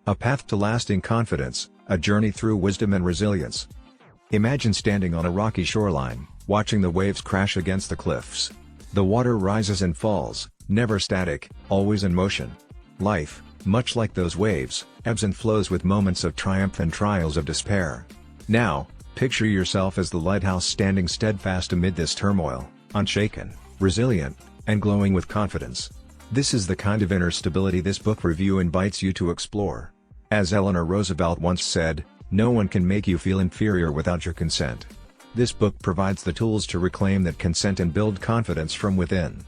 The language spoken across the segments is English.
A Path to Lasting Confidence, A Journey Through Wisdom and Resilience. Imagine standing on a rocky shoreline, watching the waves crash against the cliffs. The water rises and falls, never static, always in motion. Life, much like those waves, ebbs and flows with moments of triumph and trials of despair. Now, picture yourself as the lighthouse standing steadfast amid this turmoil, unshaken, resilient, and glowing with confidence. This is the kind of inner stability this book review invites you to explore. As Eleanor Roosevelt once said, "No one can make you feel inferior without your consent." This book provides the tools to reclaim that consent and build confidence from within.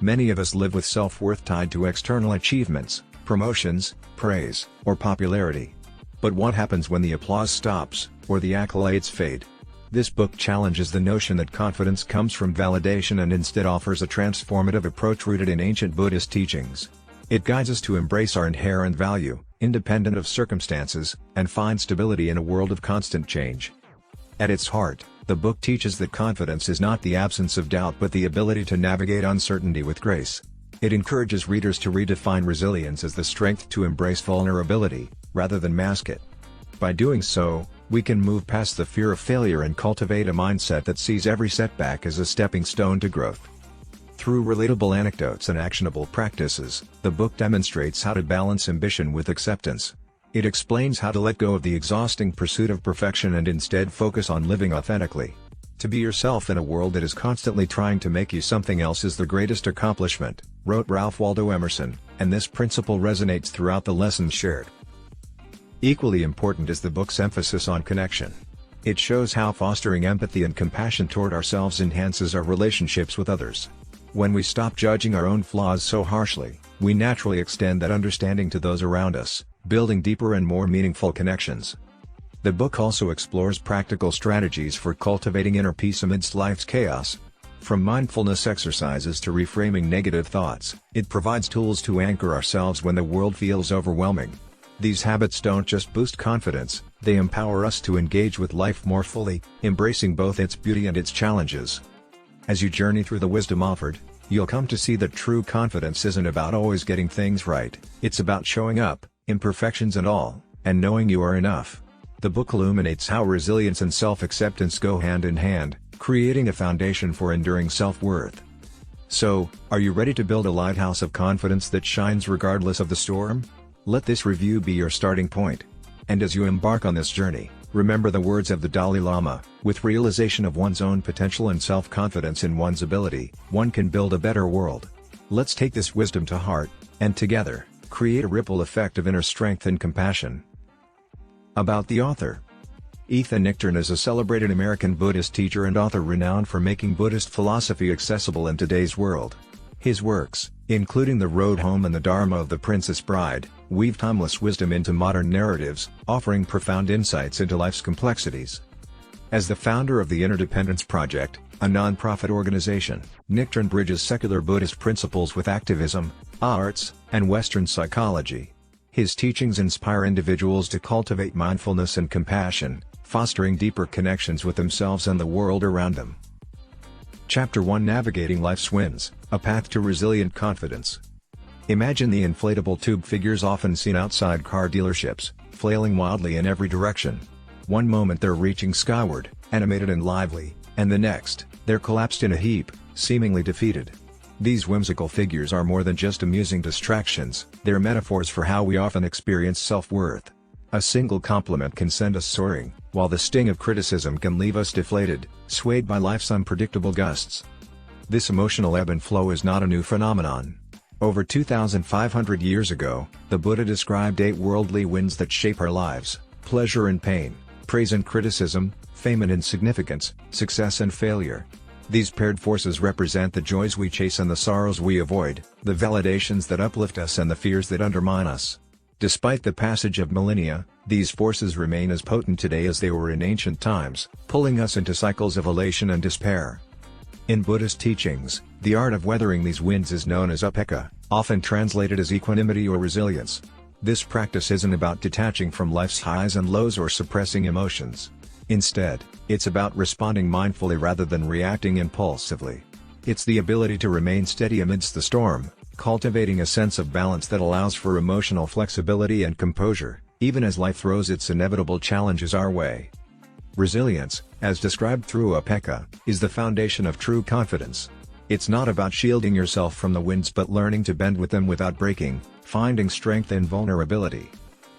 Many of us live with self-worth tied to external achievements, promotions, praise, or popularity. But what happens when the applause stops, or the accolades fade? This book challenges the notion that confidence comes from validation and instead offers a transformative approach rooted in ancient Buddhist teachings. It guides us to embrace our inherent value, independent of circumstances, and find stability in a world of constant change. At its heart, the book teaches that confidence is not the absence of doubt but the ability to navigate uncertainty with grace. It encourages readers to redefine resilience as the strength to embrace vulnerability, rather than mask it. By doing so, we can move past the fear of failure and cultivate a mindset that sees every setback as a stepping stone to growth. Through relatable anecdotes and actionable practices, the book demonstrates how to balance ambition with acceptance. It explains how to let go of the exhausting pursuit of perfection and instead focus on living authentically. To be yourself in a world that is constantly trying to make you something else is the greatest accomplishment, wrote Ralph Waldo Emerson, and this principle resonates throughout the lessons shared. Equally important is the book's emphasis on connection. It shows how fostering empathy and compassion toward ourselves enhances our relationships with others. When we stop judging our own flaws so harshly, we naturally extend that understanding to those around us, building deeper and more meaningful connections. The book also explores practical strategies for cultivating inner peace amidst life's chaos. From mindfulness exercises to reframing negative thoughts, it provides tools to anchor ourselves when the world feels overwhelming. These habits don't just boost confidence, they empower us to engage with life more fully, embracing both its beauty and its challenges. As you journey through the wisdom offered, you'll come to see that true confidence isn't about always getting things right, it's about showing up, imperfections and all, and knowing you are enough. The book illuminates how resilience and self-acceptance go hand in hand, creating a foundation for enduring self-worth. So, are you ready to build a lighthouse of confidence that shines regardless of the storm? Let this review be your starting point. And as you embark on this journey, remember the words of the Dalai Lama, with realization of one's own potential and self-confidence in one's ability, one can build a better world. Let's take this wisdom to heart, and together, create a ripple effect of inner strength and compassion. About the author. Ethan Nichtern is a celebrated American Buddhist teacher and author renowned for making Buddhist philosophy accessible in today's world. His works, including The Road Home and The Dharma of the Princess Bride, weave timeless wisdom into modern narratives, offering profound insights into life's complexities. As the founder of the Interdependence Project, a non-profit organization, Nichtern bridges secular Buddhist principles with activism, arts, and Western psychology. His teachings inspire individuals to cultivate mindfulness and compassion, fostering deeper connections with themselves and the world around them. Chapter 1: Navigating Life's Winds, A Path to Resilient Confidence. Imagine the inflatable tube figures often seen outside car dealerships, flailing wildly in every direction. One moment they're reaching skyward, animated and lively, and the next, they're collapsed in a heap, seemingly defeated. These whimsical figures are more than just amusing distractions, they're metaphors for how we often experience self-worth. A single compliment can send us soaring, while the sting of criticism can leave us deflated, swayed by life's unpredictable gusts. This emotional ebb and flow is not a new phenomenon. Over 2,500 years ago, the Buddha described 8 worldly winds that shape our lives: pleasure and pain, praise and criticism, fame and insignificance, success and failure. These paired forces represent the joys we chase and the sorrows we avoid, the validations that uplift us and the fears that undermine us. Despite the passage of millennia, these forces remain as potent today as they were in ancient times, pulling us into cycles of elation and despair. In Buddhist teachings, the art of weathering these winds is known as upekkha, often translated as equanimity or resilience. This practice isn't about detaching from life's highs and lows or suppressing emotions. Instead, it's about responding mindfully rather than reacting impulsively. It's the ability to remain steady amidst the storm, cultivating a sense of balance that allows for emotional flexibility and composure, even as life throws its inevitable challenges our way. Resilience, as described through 𝐂𝐿𝐴, is the foundation of true confidence. It's not about shielding yourself from the winds but learning to bend with them without breaking, finding strength in vulnerability.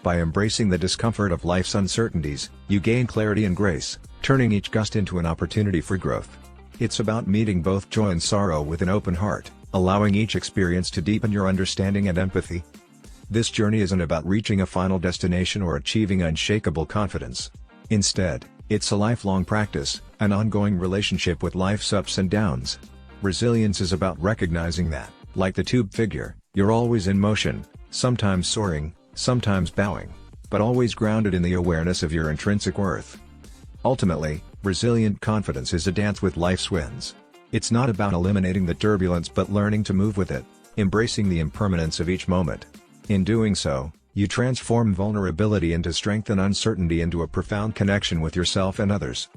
By embracing the discomfort of life's uncertainties, you gain clarity and grace, turning each gust into an opportunity for growth. It's about meeting both joy and sorrow with an open heart, allowing each experience to deepen your understanding and empathy. This journey isn't about reaching a final destination or achieving unshakable confidence. Instead, it's a lifelong practice, an ongoing relationship with life's ups and downs. Resilience is about recognizing that, like the tube figure, you're always in motion, sometimes soaring, sometimes bowing, but always grounded in the awareness of your intrinsic worth. Ultimately, resilient confidence is a dance with life's winds. It's not about eliminating the turbulence but learning to move with it, embracing the impermanence of each moment. In doing so, you transform vulnerability into strength and uncertainty into a profound connection with yourself and others.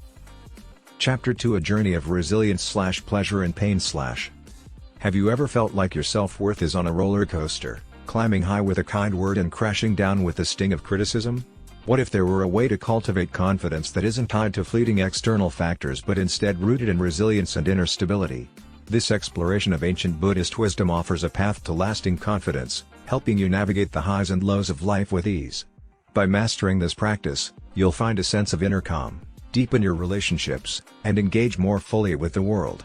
Chapter 2: A Journey of Resilience / Pleasure and Pain / Have you ever felt like your self-worth is on a roller coaster, climbing high with a kind word and crashing down with the sting of criticism? What if there were a way to cultivate confidence that isn't tied to fleeting external factors but instead rooted in resilience and inner stability? This exploration of ancient Buddhist wisdom offers a path to lasting confidence, helping you navigate the highs and lows of life with ease. By mastering this practice, you'll find a sense of inner calm, deepen your relationships, and engage more fully with the world.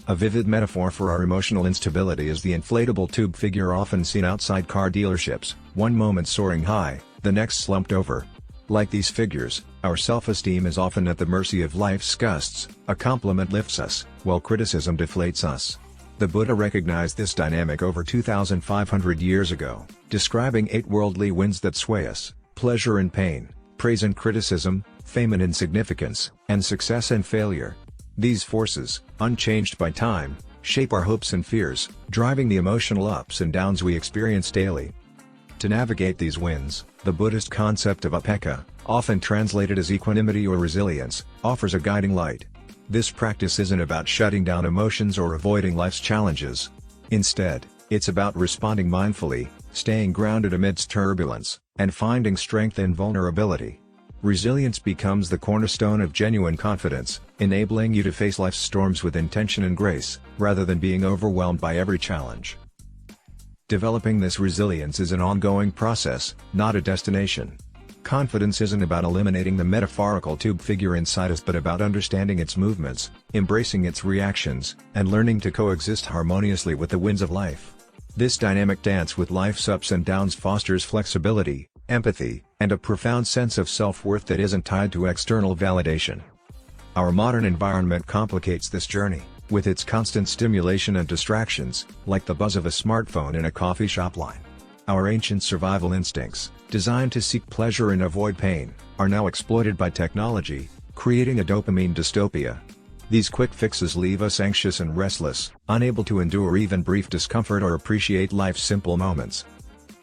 A vivid metaphor for our emotional instability is the inflatable tube figure often seen outside car dealerships, one moment soaring high, the next slumped over. Like these figures, our self-esteem is often at the mercy of life's gusts. A compliment lifts us, while criticism deflates us. The Buddha recognized this dynamic over 2,500 years ago, describing 8 worldly winds that sway us: pleasure and pain, praise and criticism, fame and insignificance, and success and failure. These forces, unchanged by time, shape our hopes and fears, driving the emotional ups and downs we experience daily. To navigate these winds, the Buddhist concept of 𝐂𝐴, often translated as equanimity or resilience, offers a guiding light. This practice isn't about shutting down emotions or avoiding life's challenges. Instead, it's about responding mindfully, staying grounded amidst turbulence, and finding strength in vulnerability. Resilience becomes the cornerstone of genuine confidence, enabling you to face life's storms with intention and grace, rather than being overwhelmed by every challenge. Developing this resilience is an ongoing process, not a destination. Confidence isn't about eliminating the metaphorical tube figure inside us but about understanding its movements, embracing its reactions, and learning to coexist harmoniously with the winds of life. This dynamic dance with life's ups and downs fosters flexibility, empathy, and a profound sense of self-worth that isn't tied to external validation. Our modern environment complicates this journey, with its constant stimulation and distractions, like the buzz of a smartphone in a coffee shop line. Our ancient survival instincts, designed to seek pleasure and avoid pain, are now exploited by technology, creating a dopamine dystopia. These quick fixes leave us anxious and restless, unable to endure even brief discomfort or appreciate life's simple moments.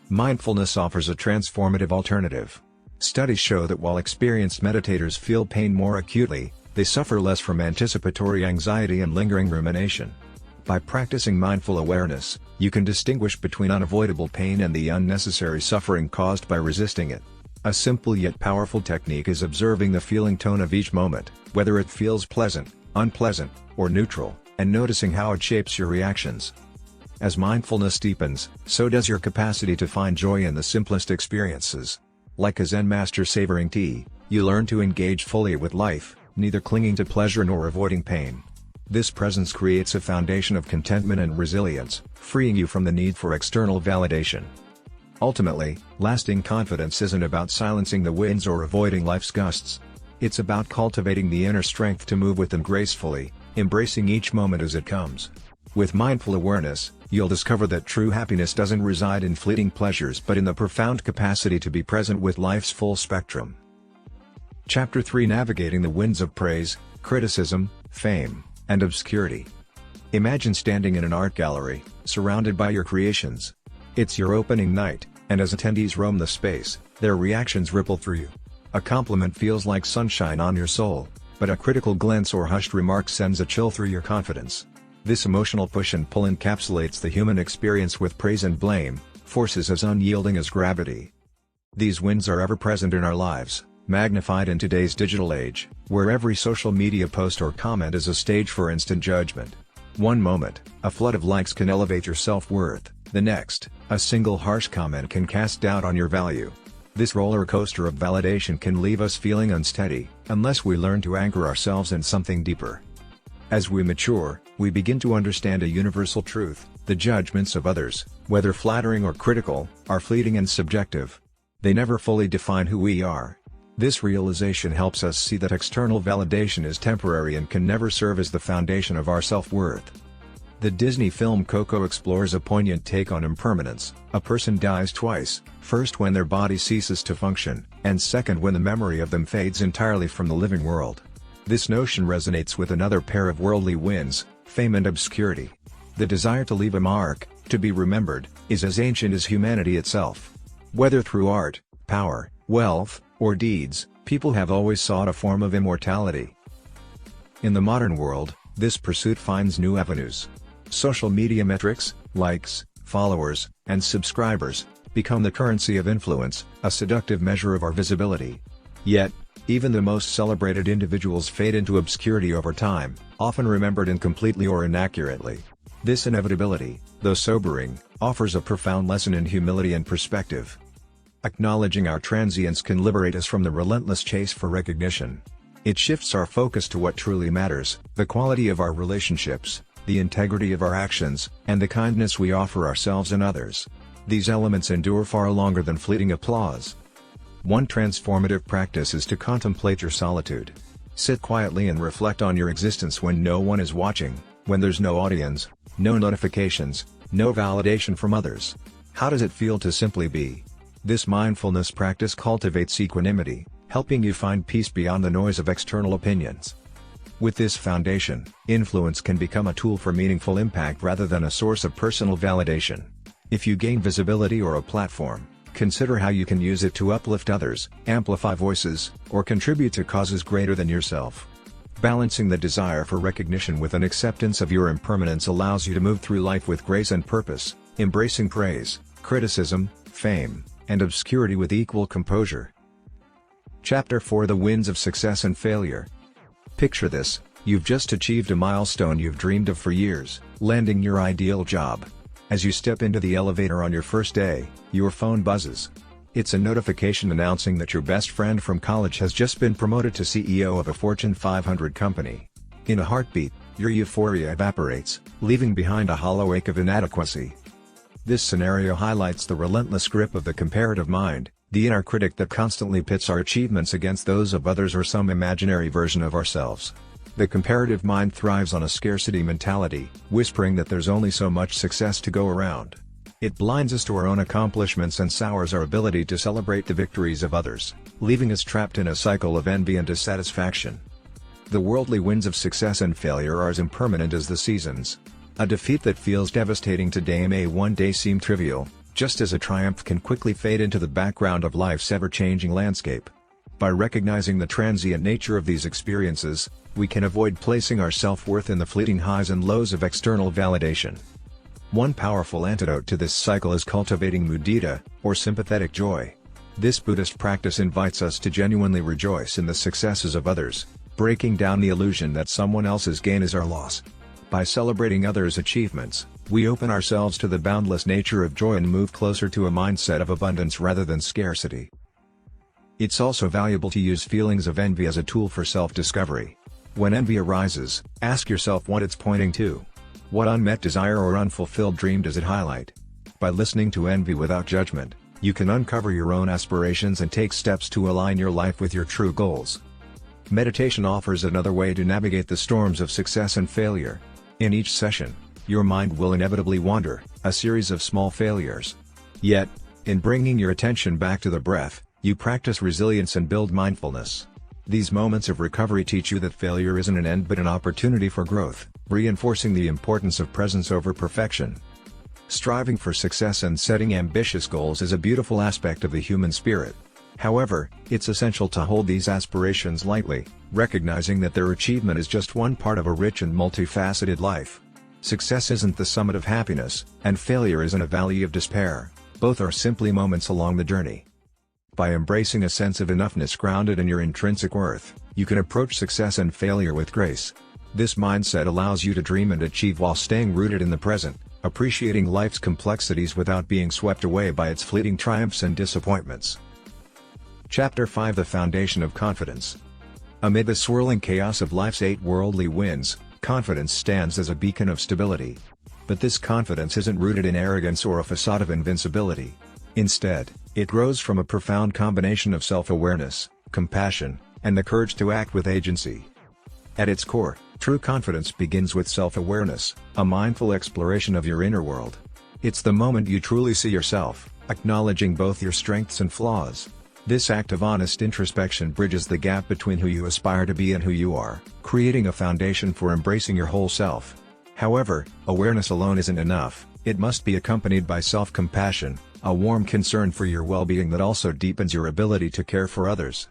Mindfulness offers a transformative alternative. Studies show that while experienced meditators feel pain more acutely, they suffer less from anticipatory anxiety and lingering rumination. By practicing mindful awareness, you can distinguish between unavoidable pain and the unnecessary suffering caused by resisting it. A simple yet powerful technique is observing the feeling tone of each moment, whether it feels pleasant, unpleasant, or neutral, and noticing how it shapes your reactions. As mindfulness deepens, so does your capacity to find joy in the simplest experiences. Like a Zen master savoring tea, you learn to engage fully with life, neither clinging to pleasure nor avoiding pain. This presence creates a foundation of contentment and resilience, freeing you from the need for external validation. Ultimately, lasting confidence isn't about silencing the winds or avoiding life's gusts. It's about cultivating the inner strength to move with them gracefully, embracing each moment as it comes. With mindful awareness, you'll discover that true happiness doesn't reside in fleeting pleasures but in the profound capacity to be present with life's full spectrum. Chapter 3: Navigating the Winds of Praise, Criticism, Fame, and Obscurity. Imagine standing in an art gallery, surrounded by your creations. It's your opening night, and as attendees roam the space, their reactions ripple through you. A compliment feels like sunshine on your soul, but a critical glance or hushed remark sends a chill through your confidence. This emotional push and pull encapsulates the human experience with praise and blame, forces as unyielding as gravity. These winds are ever present in our lives, magnified in today's digital age, where every social media post or comment is a stage for instant judgment. One moment, a flood of likes can elevate your self-worth, the next, a single harsh comment can cast doubt on your value. This roller coaster of validation can leave us feeling unsteady, unless we learn to anchor ourselves in something deeper. As we mature, we begin to understand a universal truth: the judgments of others, whether flattering or critical, are fleeting and subjective. They never fully define who we are. This realization helps us see that external validation is temporary and can never serve as the foundation of our self-worth. The Disney film Coco explores a poignant take on impermanence. A person dies twice, first when their body ceases to function, and second when the memory of them fades entirely from the living world. This notion resonates with another pair of worldly winds, fame and obscurity. The desire to leave a mark, to be remembered, is as ancient as humanity itself. Whether through art, power, wealth, or deeds, people have always sought a form of immortality. In the modern world, this pursuit finds new avenues. Social media metrics, likes, followers, and subscribers, become the currency of influence, a seductive measure of our visibility. Yet, even the most celebrated individuals fade into obscurity over time, often remembered incompletely or inaccurately. This inevitability, though sobering, offers a profound lesson in humility and perspective. Acknowledging our transience can liberate us from the relentless chase for recognition. It shifts our focus to what truly matters: the quality of our relationships, the integrity of our actions, and the kindness we offer ourselves and others. These elements endure far longer than fleeting applause. One transformative practice is to contemplate your solitude. Sit quietly and reflect on your existence when no one is watching, when there's no audience, no notifications, no validation from others. How does it feel to simply be? This mindfulness practice cultivates equanimity, helping you find peace beyond the noise of external opinions. With this foundation, influence can become a tool for meaningful impact rather than a source of personal validation. If you gain visibility or a platform, consider how you can use it to uplift others, amplify voices, or contribute to causes greater than yourself. Balancing the desire for recognition with an acceptance of your impermanence allows you to move through life with grace and purpose, embracing praise, criticism, fame, and obscurity with equal composure. Chapter 4: The Winds of Success and Failure. Picture this: you've just achieved a milestone you've dreamed of for years, landing your ideal job. As you step into the elevator on your first day, your phone buzzes. It's a notification announcing that your best friend from college has just been promoted to CEO of a Fortune 500 company. In a heartbeat, your euphoria evaporates, leaving behind a hollow ache of inadequacy. This scenario highlights the relentless grip of the comparative mind, the inner critic that constantly pits our achievements against those of others or some imaginary version of ourselves. The comparative mind thrives on a scarcity mentality, whispering that there's only so much success to go around. It blinds us to our own accomplishments and sours our ability to celebrate the victories of others, leaving us trapped in a cycle of envy and dissatisfaction. The worldly winds of success and failure are as impermanent as the seasons. A defeat that feels devastating today may one day seem trivial, just as a triumph can quickly fade into the background of life's ever-changing landscape. By recognizing the transient nature of these experiences, we can avoid placing our self-worth in the fleeting highs and lows of external validation. One powerful antidote to this cycle is cultivating mudita, or sympathetic joy. This Buddhist practice invites us to genuinely rejoice in the successes of others, breaking down the illusion that someone else's gain is our loss. By celebrating others' achievements, we open ourselves to the boundless nature of joy and move closer to a mindset of abundance rather than scarcity. It's also valuable to use feelings of envy as a tool for self-discovery. When envy arises, ask yourself what it's pointing to. What unmet desire or unfulfilled dream does it highlight? By listening to envy without judgment, you can uncover your own aspirations and take steps to align your life with your true goals. Meditation offers another way to navigate the storms of success and failure. In each session, your mind will inevitably wander, a series of small failures. Yet, in bringing your attention back to the breath, you practice resilience and build mindfulness. These moments of recovery teach you that failure isn't an end but an opportunity for growth, reinforcing the importance of presence over perfection. Striving for success and setting ambitious goals is a beautiful aspect of the human spirit. However, it's essential to hold these aspirations lightly, recognizing that their achievement is just one part of a rich and multifaceted life. Success isn't the summit of happiness, and failure isn't a valley of despair. Both are simply moments along the journey. By embracing a sense of enoughness grounded in your intrinsic worth, you can approach success and failure with grace. This mindset allows you to dream and achieve while staying rooted in the present, appreciating life's complexities without being swept away by its fleeting triumphs and disappointments. Chapter 5: The Foundation of Confidence. Amid the swirling chaos of life's 8 worldly winds, confidence stands as a beacon of stability. But this confidence isn't rooted in arrogance or a facade of invincibility. Instead, it grows from a profound combination of self-awareness, compassion, and the courage to act with agency. At its core, true confidence begins with self-awareness, a mindful exploration of your inner world. It's the moment you truly see yourself, acknowledging both your strengths and flaws. This act of honest introspection bridges the gap between who you aspire to be and who you are, creating a foundation for embracing your whole self. However, awareness alone isn't enough. It must be accompanied by self-compassion, a warm concern for your well-being that also deepens your ability to care for others.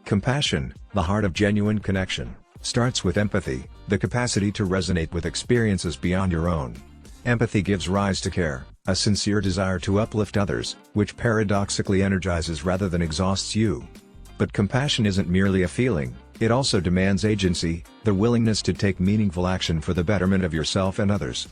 Compassion, the heart of genuine connection, starts with empathy, the capacity to resonate with experiences beyond your own. Empathy gives rise to care, a sincere desire to uplift others, which paradoxically energizes rather than exhausts you. But compassion isn't merely a feeling, it also demands agency, the willingness to take meaningful action for the betterment of yourself and others.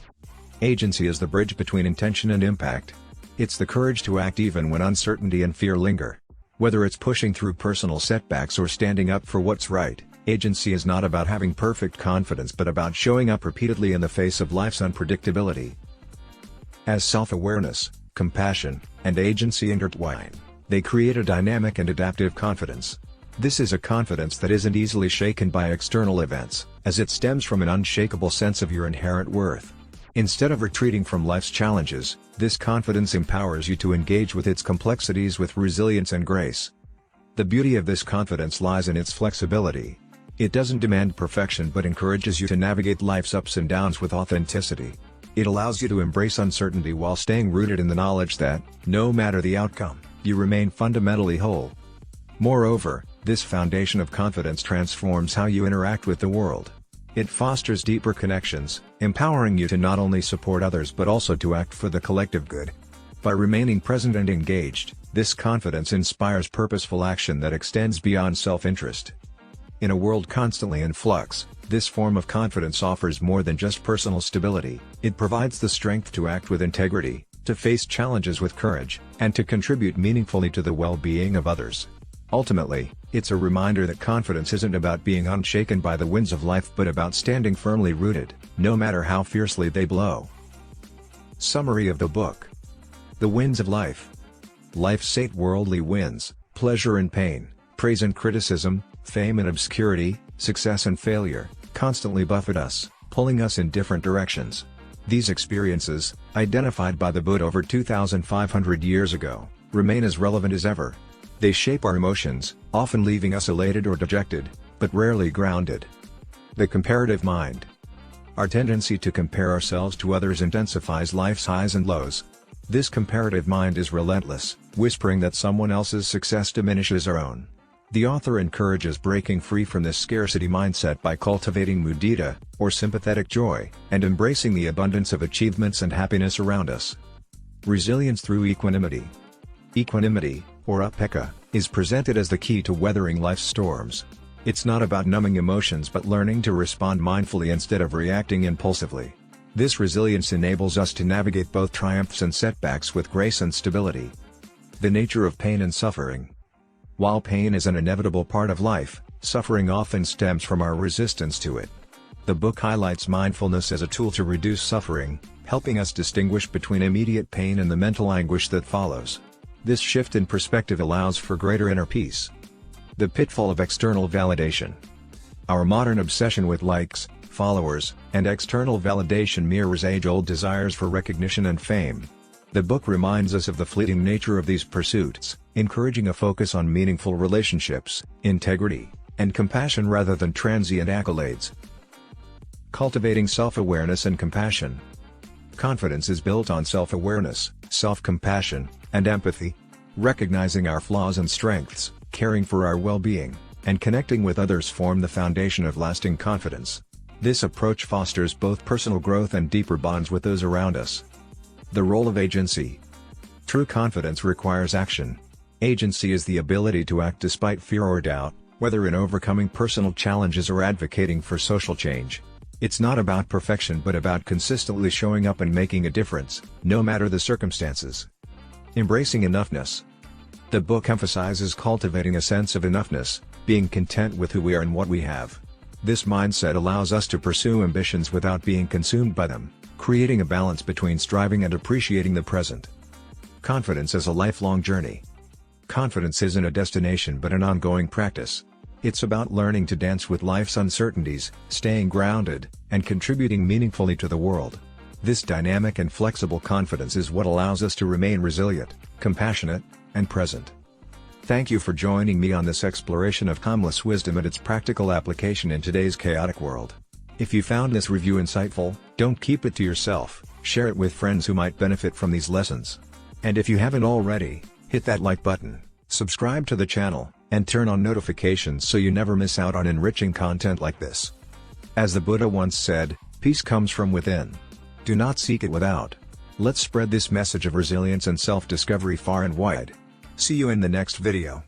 Agency is the bridge between intention and impact. It's the courage to act even when uncertainty and fear linger. Whether it's pushing through personal setbacks or standing up for what's right, agency is not about having perfect confidence but about showing up repeatedly in the face of life's unpredictability. As self-awareness, compassion, and agency intertwine, they create a dynamic and adaptive confidence. This is a confidence that isn't easily shaken by external events, as it stems from an unshakable sense of your inherent worth. Instead of retreating from life's challenges, this confidence empowers you to engage with its complexities with resilience and grace. The beauty of this confidence lies in its flexibility. It doesn't demand perfection but encourages you to navigate life's ups and downs with authenticity. It allows you to embrace uncertainty while staying rooted in the knowledge that, no matter the outcome, you remain fundamentally whole. Moreover, this foundation of confidence transforms how you interact with the world. It fosters deeper connections, empowering you to not only support others but also to act for the collective good. By remaining present and engaged, this confidence inspires purposeful action that extends beyond self-interest. In a world constantly in flux, this form of confidence offers more than just personal stability. It provides the strength to act with integrity, to face challenges with courage, and to contribute meaningfully to the well-being of others. Ultimately, it's a reminder that confidence isn't about being unshaken by the winds of life but about standing firmly rooted, no matter how fiercely they blow. Summary of the book. The winds of life. Life's 8 worldly winds, pleasure and pain, praise and criticism, fame and obscurity, success and failure, constantly buffet us, pulling us in different directions. These experiences, identified by the Buddha over 2,500 years ago, remain as relevant as ever. They shape our emotions, often leaving us elated or dejected, but rarely grounded. The comparative mind. Our tendency to compare ourselves to others intensifies life's highs and lows. This comparative mind is relentless, whispering that someone else's success diminishes our own. The author encourages breaking free from this scarcity mindset by cultivating mudita, or sympathetic joy, and embracing the abundance of achievements and happiness around us. Resilience through equanimity. Equanimity, or upekkha, is presented as the key to weathering life's storms. It's not about numbing emotions but learning to respond mindfully instead of reacting impulsively. This resilience enables us to navigate both triumphs and setbacks with grace and stability. The nature of pain and suffering. While pain is an inevitable part of life, suffering often stems from our resistance to it. The book highlights mindfulness as a tool to reduce suffering, helping us distinguish between immediate pain and the mental anguish that follows. This shift in perspective allows for greater inner peace. The pitfall of external validation. Our modern obsession with likes, followers, and external validation mirrors age-old desires for recognition and fame. The book reminds us of the fleeting nature of these pursuits, encouraging a focus on meaningful relationships, integrity, and compassion rather than transient accolades. Cultivating self-awareness and compassion. Confidence is built on self-awareness, self-compassion, and empathy. Recognizing our flaws and strengths, caring for our well-being, and connecting with others form the foundation of lasting confidence. This approach fosters both personal growth and deeper bonds with those around us. The role of agency. True confidence requires action. Agency is the ability to act despite fear or doubt, whether in overcoming personal challenges or advocating for social change. It's not about perfection but about consistently showing up and making a difference, no matter the circumstances. Embracing enoughness. The book emphasizes cultivating a sense of enoughness, being content with who we are and what we have. This mindset allows us to pursue ambitions without being consumed by them, creating a balance between striving and appreciating the present. Confidence is a lifelong journey. Confidence isn't a destination but an ongoing practice. It's about learning to dance with life's uncertainties, staying grounded, and contributing meaningfully to the world. This dynamic and flexible confidence is what allows us to remain resilient, compassionate, and present. Thank you for joining me on this exploration of timeless wisdom and its practical application in today's chaotic world. If you found this review insightful, don't keep it to yourself, share it with friends who might benefit from these lessons. And if you haven't already, hit that like button, subscribe to the channel, and turn on notifications so you never miss out on enriching content like this. As the Buddha once said, peace comes from within. Do not seek it without. Let's spread this message of resilience and self-discovery far and wide. See you in the next video.